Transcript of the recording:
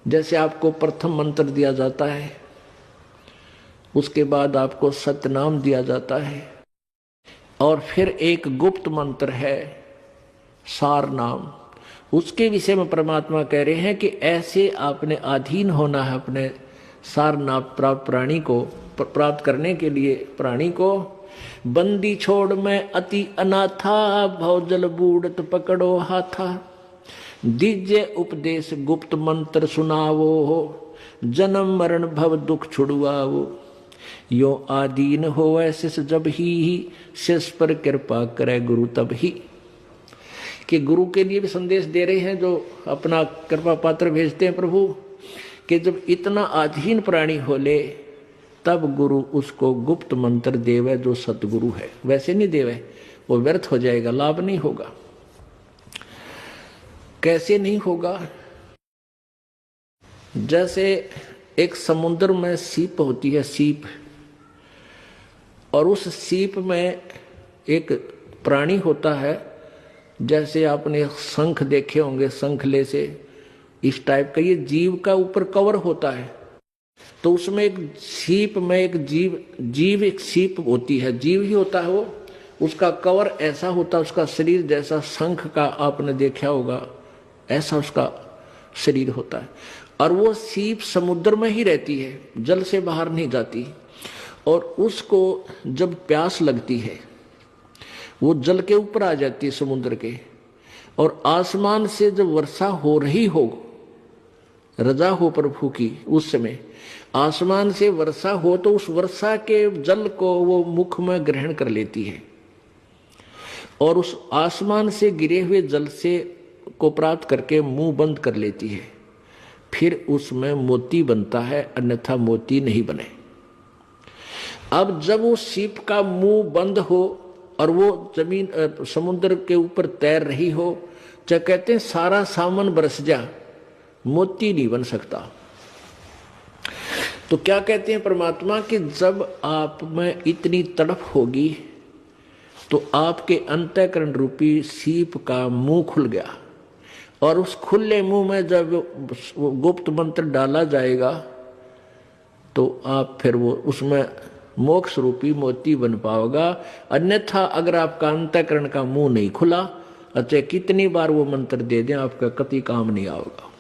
जैसे आपको प्रथम मंत्र दिया जाता है, उसके बाद आपको सतनाम दिया जाता है, और फिर एक गुप्त मंत्र है सार नाम। उसके विषय में परमात्मा कह रहे हैं कि ऐसे आपने अधीन होना है अपने सार नाम प्राप्त प्राणी को प्राप्त करने के लिए। प्राणी को बंदी छोड़ मैं अति अनाथा, भवजल बूढ़त पकड़ो हाथा। दीजे उपदेश गुप्त मंत्र सुनावो हो, जन्म मरण भव दुख छुड़वाओ। यो आदीन हो ऐसे जब ही शेष पर कृपा करे गुरु तब ही। कि गुरु के लिए भी संदेश दे रहे हैं जो अपना कृपा पात्र भेजते हैं प्रभु, कि जब इतना अधीन प्राणी हो ले तब गुरु उसको गुप्त मंत्र देवे जो सतगुरु है। वैसे नहीं देवे, वो व्यर्थ हो जाएगा, लाभ नहीं होगा। कैसे नहीं होगा? जैसे एक समुद्र में सीप होती है, सीप, और उस सीप में एक प्राणी होता है, जैसे आपने शंख देखे होंगे, शंखले से इस टाइप का ये जीव का ऊपर कवर होता है। तो उसमें एक सीप में एक जीव एक सीप होती है, जीव ही होता है वो, उसका कवर ऐसा होता है, उसका शरीर जैसा शंख का आपने देखा होगा, ऐसा उसका शरीर होता है। और वो सीप समुद्र में ही रहती है, जल से बाहर नहीं जाती। और उसको जब प्यास लगती है वो जल के ऊपर आ जाती है, समुद्र के, और आसमान से जब वर्षा हो रही हो, रजा हो प्रभु की, उस समय आसमान से वर्षा हो तो उस वर्षा के जल को वो मुख में ग्रहण कर लेती है, और उस आसमान से गिरे हुए जल से को प्राप्त करके मुंह बंद कर लेती है। फिर उसमें मोती बनता है, अन्यथा मोती नहीं बने। अब जब वो सीप का मुंह बंद हो और वो जमीन समुद्र के ऊपर तैर रही हो, चाहे कहते हैं सारा सामान बरस जा, मोती नहीं बन सकता। तो क्या कहते हैं परमात्मा कि जब आप में इतनी तड़प होगी तो आपके अंतःकरण रूपी सीप का मुंह खुल गया, और उस खुले मुंह में जब गुप्त मंत्र डाला जाएगा तो आप फिर वो उसमें मोक्ष रूपी मोती बन पाओगा। अन्यथा अगर आपका अंतःकरण का मुंह नहीं खुला, अच्छा कितनी बार वो मंत्र दे दें, आपका कति काम नहीं आओगा।